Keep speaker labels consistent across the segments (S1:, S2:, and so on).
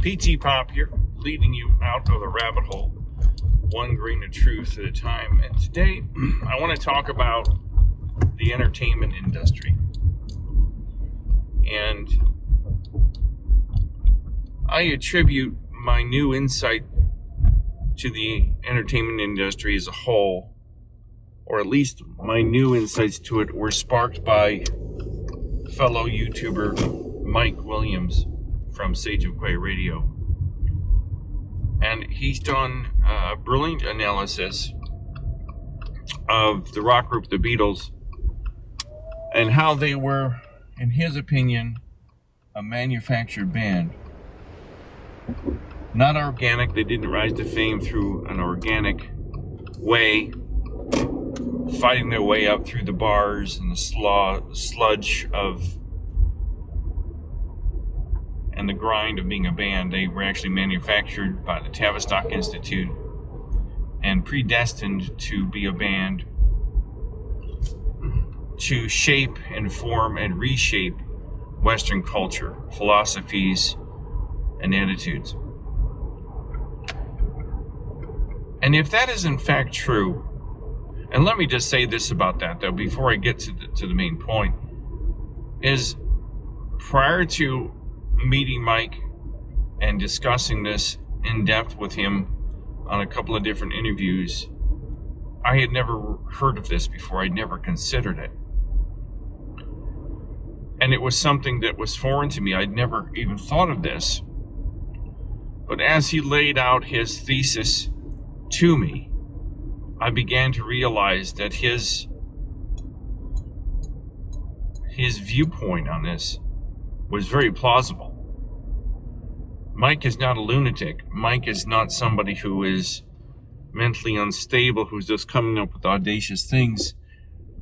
S1: PTPOP here, leading you out of the rabbit hole, one grain of truth at a time. And today, I want to talk about the entertainment industry. And I attribute my new insight to the entertainment industry as a whole, or at least my new insights to it were sparked by fellow YouTuber Mike Williams from Sage MKE Radio. And he's done a brilliant analysis of the rock group The Beatles and how they were, in his opinion, a manufactured band. Not organic. They didn't rise to fame through an organic way, fighting their way up through the bars and the sludge of and the grind of being a band. They were actually manufactured by the Tavistock Institute and predestined to be a band to shape and form and reshape Western culture, philosophies, and attitudes. And if that is in fact true, and let me just say this about that though, before I get to the main point, is prior to meeting Mike and discussing this in depth with him on a couple of different interviews, I had never heard of this before. I'd never considered it. And it was something that was foreign to me. I'd never even thought of this. But as he laid out his thesis to me, I began to realize that his viewpoint on this was very plausible. Mike is not a lunatic. Mike is not somebody who is mentally unstable, who's just coming up with audacious things.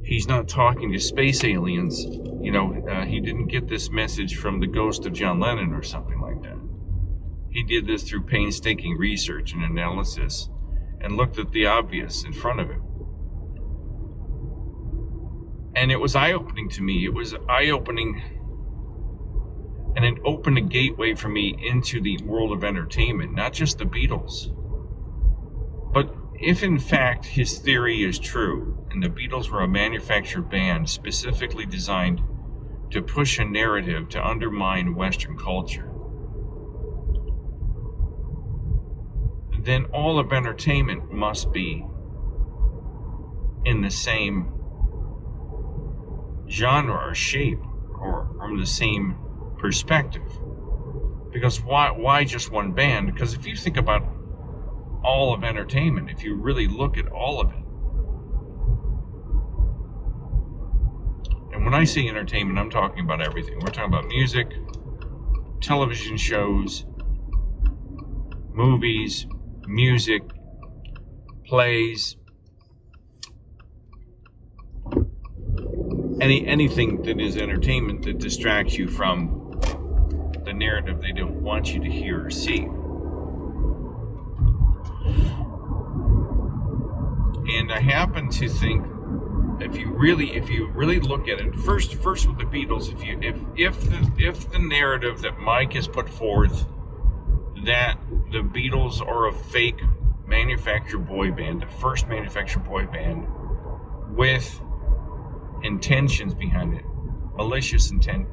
S1: He's not talking to space aliens. He didn't get this message from the ghost of John Lennon or something like that. He did this through painstaking research and analysis and looked at the obvious in front of him. And it was eye-opening to me. It was eye-opening, and it opened a gateway for me into the world of entertainment, not just the Beatles. But if in fact his theory is true, and the Beatles were a manufactured band specifically designed to push a narrative to undermine Western culture, then all of entertainment must be in the same genre or shape, or from the same perspective. Because why just one band? Because if you think about all of entertainment, if you really look at all of it, and when I say entertainment, I'm talking about everything. We're talking about music, television shows, movies, music, plays, anything that is entertainment that distracts you from the narrative they don't want you to hear or see. And I happen to think, if you really look at it, first with the Beatles, if the narrative that Mike has put forth, that the Beatles are a fake manufactured boy band, the first manufactured boy band with intentions behind it, malicious intent.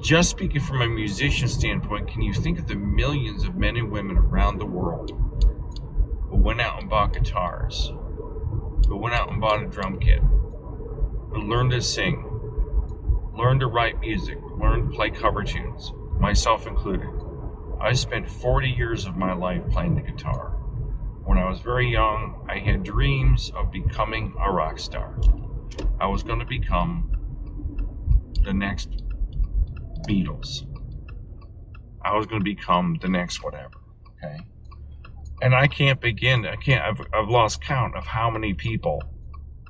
S1: Just speaking from a musician standpoint, can you think of the millions of men and women around the world who went out and bought guitars, who went out and bought a drum kit, who learned to sing, learned to write music, learned to play cover tunes, myself included? I spent 40 years of my life playing the guitar. When I was very young, I had dreams of becoming a rock star. I was going to become the next Beatles. I was going to become the next whatever, okay? And I've lost count of how many people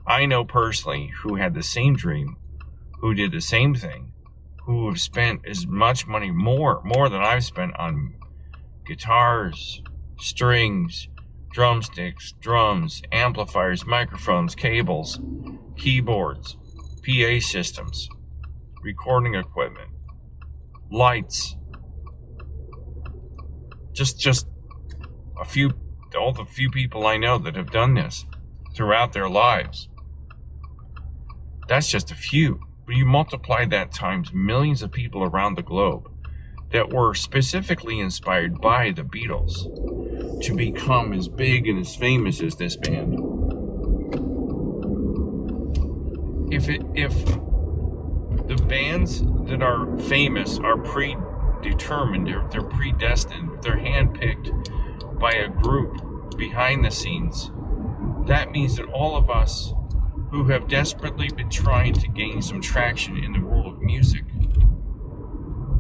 S1: I know personally who had the same dream, who did the same thing, who have spent as much money, more than I've spent on guitars, strings, drumsticks, drums, amplifiers, microphones, cables, keyboards, PA systems, recording equipment, lights. Just all the few people I know that have done this throughout their lives. That's just a few. But you multiply that times millions of people around the globe that were specifically inspired by the Beatles to become as big and as famous as this band. If the bands that are famous are predetermined, they're predestined, they're handpicked by a group behind the scenes, that means that all of us who have desperately been trying to gain some traction in the world of music,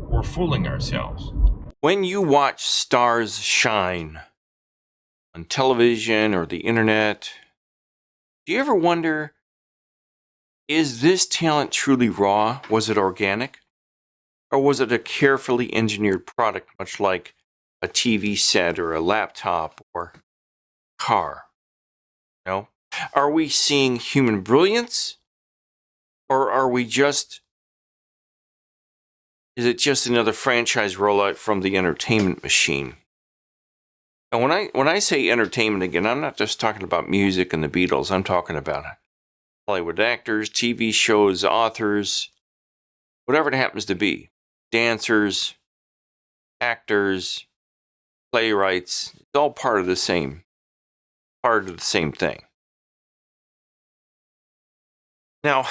S1: we're fooling ourselves. When you watch stars shine on television or the internet, do you ever wonder, is this talent truly raw? Was it organic? Or was it a carefully engineered product, much like a TV set or a laptop or car? No? Are we seeing human brilliance? Or is it just another franchise rollout from the entertainment machine? And when I say entertainment again, I'm not just talking about music and the Beatles. I'm talking about Hollywood actors, TV shows, authors, whatever it happens to be. Dancers, actors, playwrights. It's all part of the same thing. Now,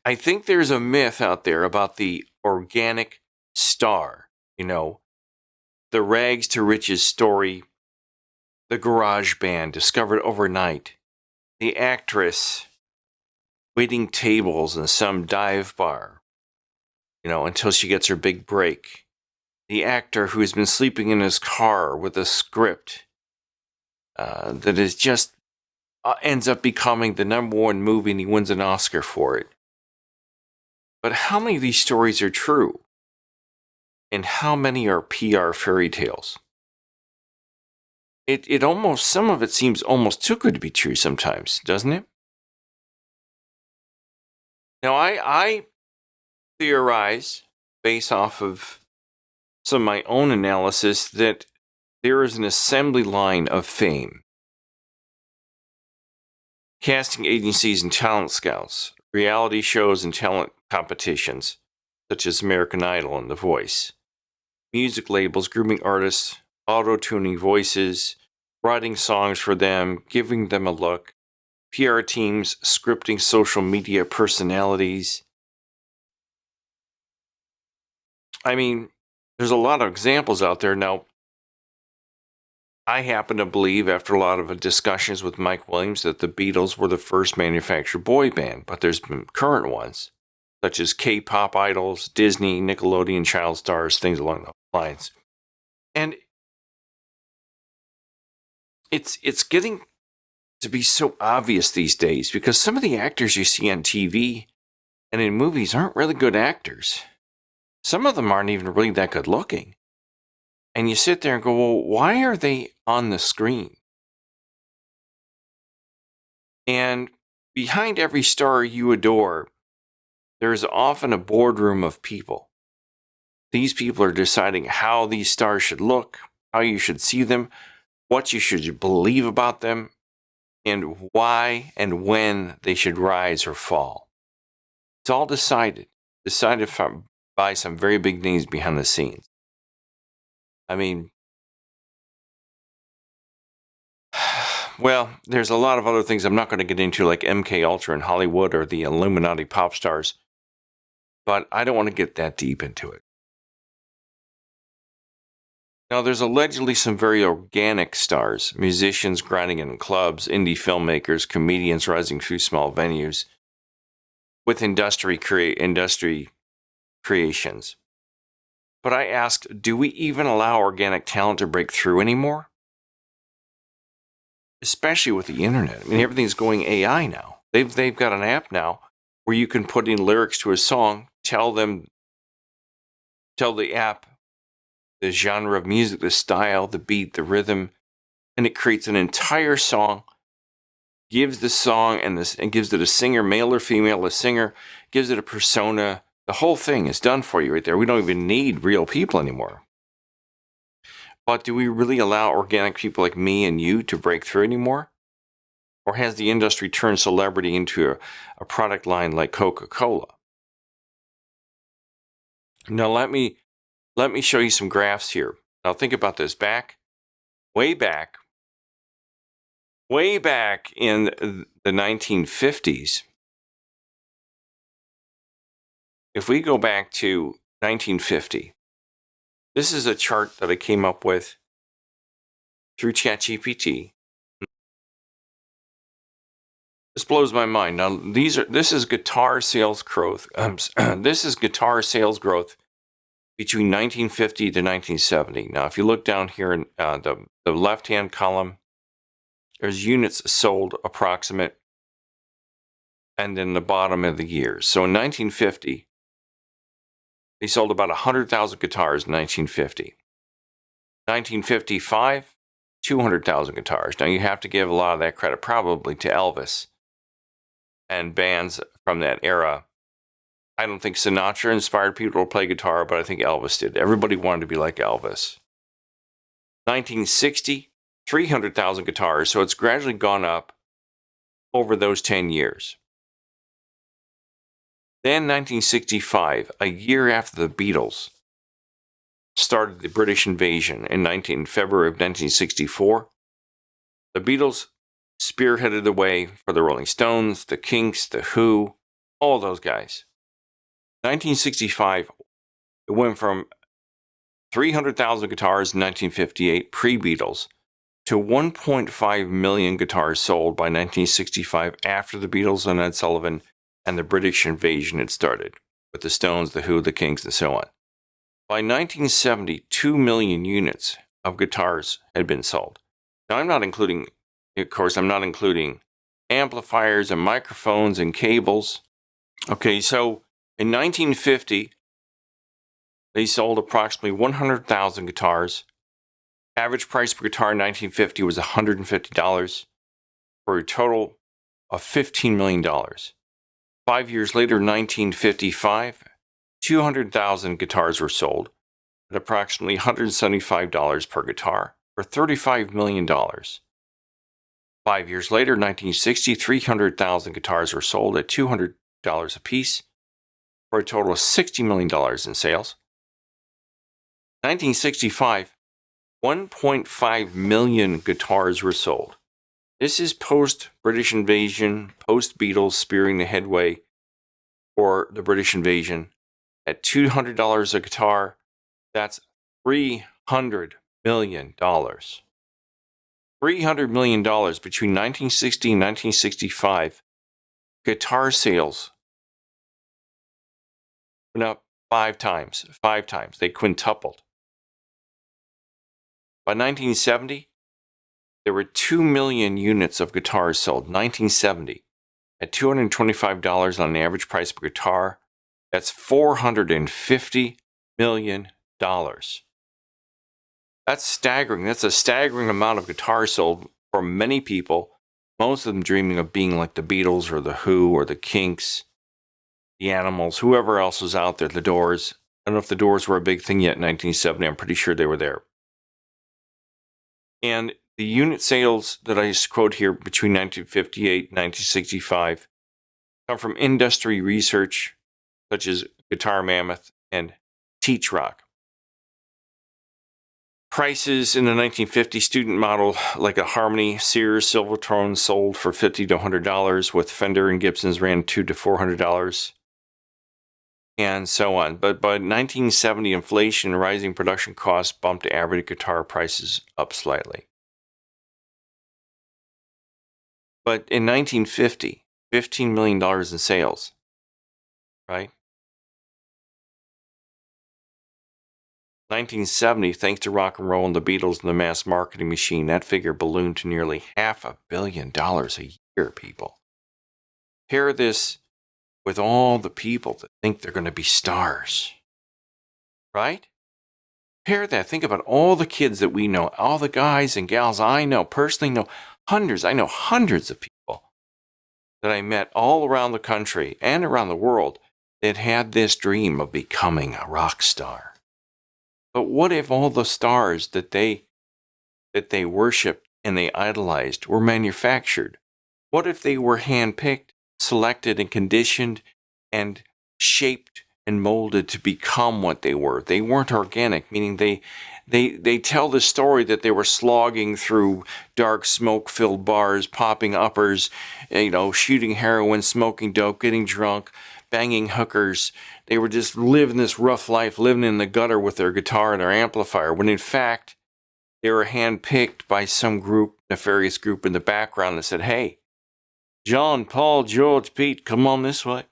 S1: I think there's a myth out there about the organic star, the rags to riches story, the garage band discovered overnight, the actress waiting tables in some dive bar, until she gets her big break, the actor who has been sleeping in his car with a script that is just ends up becoming the #1 movie and he wins an Oscar for it. But how many of these stories are true? And how many are PR fairy tales? It almost, some of it seems almost too good to be true sometimes, doesn't it? Now, I theorize, based off of some of my own analysis, that there is an assembly line of fame. Casting agencies and talent scouts, reality shows and talent competitions, such as American Idol and The Voice, music labels grooming artists, auto-tuning voices, writing songs for them, giving them a look, PR teams scripting social media personalities. I mean, there's a lot of examples out there. Now, I happen to believe, after a lot of discussions with Mike Williams, that the Beatles were the first manufactured boy band, but there's been current ones, such as K-pop idols, Disney, Nickelodeon, child stars, things along those lines. And it's getting to be so obvious these days, because some of the actors you see on TV and in movies aren't really good actors. Some of them aren't even really that good looking. And you sit there and go, well, why are they on the screen? And behind every star you adore, there's often a boardroom of people. These people are deciding how these stars should look, how you should see them, what you should believe about them, and why and when they should rise or fall. It's all decided by some very big names behind the scenes. I mean, well, there's a lot of other things I'm not going to get into, like MK Ultra in Hollywood or the Illuminati pop stars, but I don't want to get that deep into it. Now, there's allegedly some very organic stars, musicians grinding in clubs, indie filmmakers, comedians rising through small venues with industry creations. But I asked, do we even allow organic talent to break through anymore? Especially with the internet. I mean, everything's going AI now. They've got an app now where you can put in lyrics to a song, tell the app the genre of music, the style, the beat, the rhythm, and it creates an entire song, gives the song and gives it a singer, male or female, a singer, gives it a persona, The whole thing is done for you right there. We don't even need real people anymore. But do we really allow organic people like me and you to break through anymore? Or has the industry turned celebrity into a product line like Coca-Cola? Now let me show you some graphs here. Now think about this. Way back in the 1950s, if we go back to 1950, this is a chart that I came up with through ChatGPT. This blows my mind. Now, this is guitar sales growth. This is guitar sales growth between 1950 to 1970. Now, if you look down here in the left-hand column, there's units sold approximate, and then the bottom of the years. So in 1950, they sold about 100,000 guitars in 1950. 1955, 200,000 guitars. Now, you have to give a lot of that credit probably to Elvis and bands from that era. I don't think Sinatra inspired people to play guitar, but I think Elvis did. Everybody wanted to be like Elvis. 1960, 300,000 guitars, so it's gradually gone up over those 10 years. Then 1965, a year after the Beatles started the British invasion in February of 1964, the Beatles spearheaded the way for the Rolling Stones, the Kinks, the Who, all those guys. 1965, it went from 300,000 guitars in 1958, pre-Beatles, to 1.5 million guitars sold by 1965 after the Beatles and Ed Sullivan and the British invasion had started, with the Stones, the Who, the Kinks, and so on. By 1970, 2 million units of guitars had been sold. Now, I'm not including amplifiers and microphones and cables. Okay, so in 1950, they sold approximately 100,000 guitars. Average price per guitar in 1950 was $150 for a total of $15 million. 5 years later, 1955, 200,000 guitars were sold at approximately $175 per guitar for $35 million. 5 years later, 1960, 300,000 guitars were sold at $200 a piece for a total of $60 million in sales. 1965, 1.5 million guitars were sold. This is post-British invasion, post-Beatles spearing the headway for the British invasion. At $200 a guitar, that's $300 million. $300 million between 1960 and 1965. Guitar sales went up 5 times. They quintupled. By 1970, there were 2 million units of guitars sold. 1970, at $225 on an average price per guitar, that's $450 million. That's staggering. That's a staggering amount of guitars sold for many people, most of them dreaming of being like the Beatles or the Who or the Kinks, the Animals, whoever else was out there, the Doors. I don't know if the Doors were a big thing yet in 1970. I'm pretty sure they were there. And the unit sales that I quote here between 1958 and 1965 come from industry research such as Guitar Mammoth and Teach Rock. Prices in the 1950 student model, like a Harmony Sears Silvertone, sold for $50 to $100, with Fender and Gibsons ran $200 to $400, and so on. But by 1970, inflation and rising production costs bumped average guitar prices up slightly. But in 1950, $15 million in sales, right? 1970, thanks to rock and roll and the Beatles and the mass marketing machine, that figure ballooned to nearly $500 million a year, people. Pair this with all the people that think they're going to be stars, right? Pair that. Think about all the kids that we know, all the guys and gals I know, personally know hundreds. I know hundreds of people that I met all around the country and around the world that had this dream of becoming a rock star. But what if all the stars that they worshipped and they idolized were manufactured? What if they were handpicked, selected, and conditioned and shaped and molded to become what they were? They weren't organic, meaning they tell the story that they were slogging through dark smoke-filled bars, popping uppers, shooting heroin, smoking dope, getting drunk, banging hookers. They were just living this rough life, living in the gutter with their guitar and their amplifier, when in fact, they were handpicked by some nefarious group in the background that said, hey, John, Paul, George, Pete, come on this way.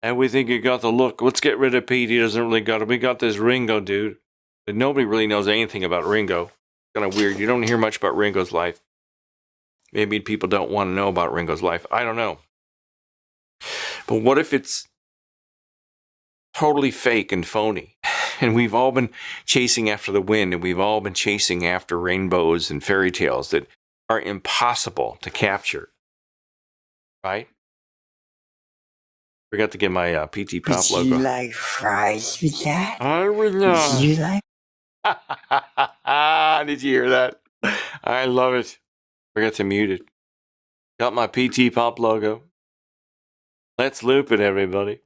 S1: And we think you got the look. Let's get rid of Pete. He doesn't really got it. We got this Ringo dude. But nobody really knows anything about Ringo. Kind of weird. You don't hear much about Ringo's life. Maybe people don't want to know about Ringo's life. I don't know. But what if it's totally fake and phony? And we've all been chasing after the wind, and we've all been chasing after rainbows and fairy tales that are impossible to capture. Right? Forgot to get my PTPOP logo.
S2: Would you like fries with that?
S1: I would not.
S2: Would you like?
S1: Did you hear that? I love it. Forgot to mute it. Got my PTPOP logo. Let's loop it, everybody.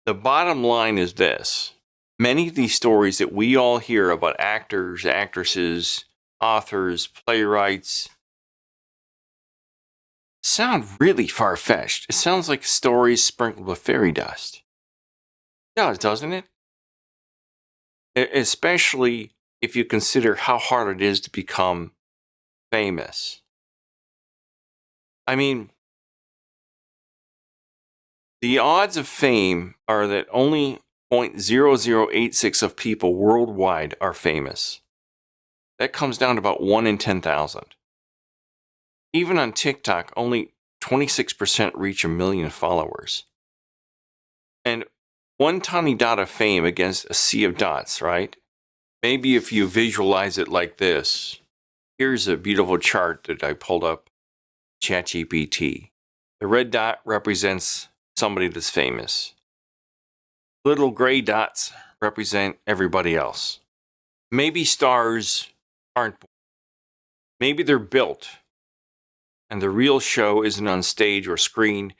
S1: The bottom line is this. Many of these stories that we all hear about actors, actresses, authors, playwrights, sound really far-fetched. It sounds like stories sprinkled with fairy dust. It does, doesn't it? Especially if you consider how hard it is to become famous. I mean, the odds of fame are that only 0.0086 of people worldwide are famous. That comes down to about 1 in 10,000. Even on TikTok, only 26% reach 1 million followers. And one tiny dot of fame against a sea of dots, right? Maybe if you visualize it like this. Here's a beautiful chart that I pulled up, ChatGPT. The red dot represents somebody that's famous. Little gray dots represent everybody else. Maybe stars aren't born. Maybe they're built. And the real show isn't on stage or screen.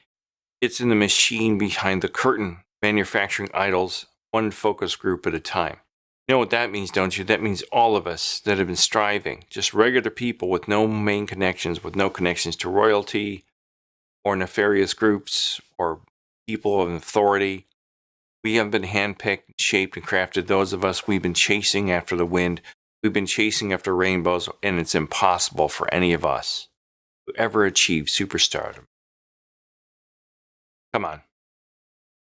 S1: It's in the machine behind the curtain, manufacturing idols, one focus group at a time. You know what that means, don't you? That means all of us that have been striving, just regular people with no main connections, with no connections to royalty or nefarious groups or people of authority. We have been handpicked, shaped, and crafted. Those of us, we've been chasing after the wind. We've been chasing after rainbows, and it's impossible for any of us to ever achieve superstardom. Come on.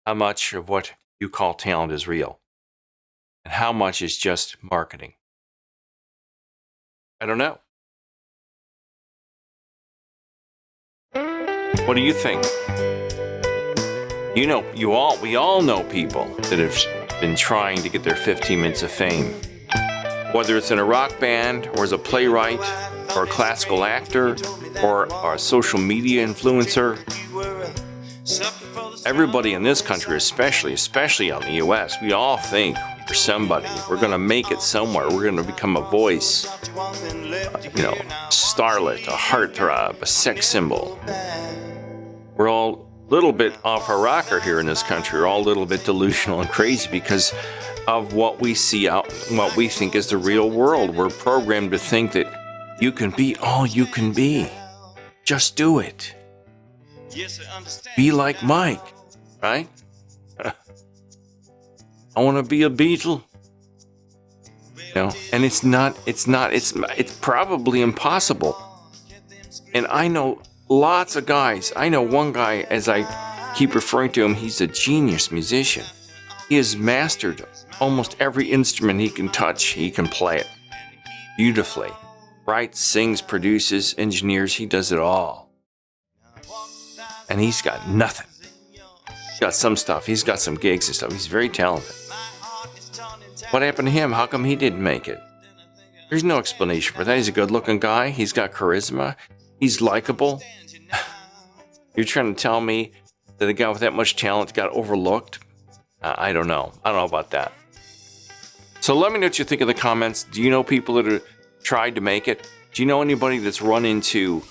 S1: How much of what you call talent is real? And how much is just marketing? I don't know. What do you think? We all know people that have been trying to get their 15 minutes of fame. Whether it's in a rock band, or as a playwright, or a classical actor, or a social media influencer. Everybody in this country, especially out in the US, we all think we're somebody. We're going to make it somewhere. We're going to become a voice, starlet, a heartthrob, a sex symbol. We're all a little bit off our rocker here in this country. We're all a little bit delusional and crazy because of what we see out, what we think is the real world. We're programmed to think that you can be all you can be. Just do it. Be like Mike, right? I want to be a Beatle. And it's probably impossible. And I know lots of guys. I know one guy, as I keep referring to him, he's a genius musician. He has mastered almost every instrument he can touch. He can play it beautifully. Writes, sings, produces, engineers, he does it all. And he's got nothing. He's got some stuff. He's got some gigs and stuff. He's very talented. What happened to him? How come he didn't make it? There's no explanation for that. He's a good-looking guy. He's got charisma. He's likable. You're trying to tell me that a guy with that much talent got overlooked? I don't know. I don't know about that. So let me know what you think in the comments. Do you know people that have tried to make it? Do you know anybody that's run into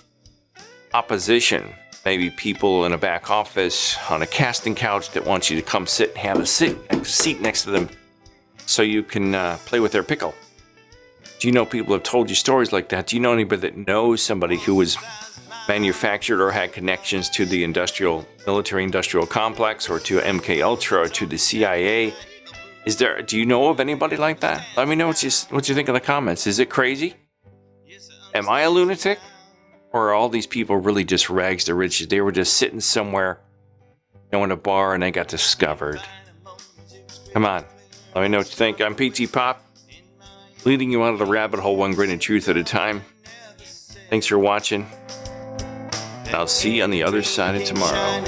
S1: opposition? Maybe people in a back office on a casting couch that want you to come sit and have a seat next to them so you can play with their pickle. Do you know people have told you stories like that? Do you know anybody that knows somebody who was manufactured or had connections to the military industrial complex, or to MK Ultra, or to the CIA? Do you know of anybody like that? Let me know what you think in the comments. Is it crazy? Am I a lunatic? Or are all these people really just rags to riches? They were just sitting somewhere, in a bar, and they got discovered. Come on. Let me know what you think. I'm PTPOP, leading you out of the rabbit hole one grain of truth at a time. Thanks for watching. I'll see you on the other side of tomorrow.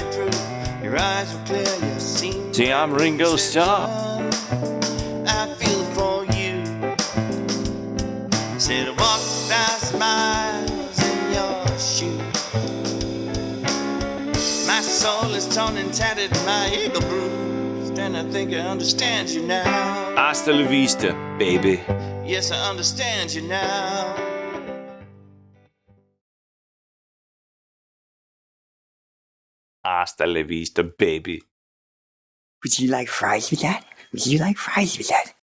S1: See, I'm Ringo Starr.
S3: I feel it for you. Said I walked 1,000 miles in your shoes. My soul is torn and tattered, my ego bruised, and I think I understand you now.
S1: Hasta la vista, baby.
S3: Yes, I understand you now.
S1: Hasta la vista, baby.
S2: Would you like fries with that? Would you like fries with that?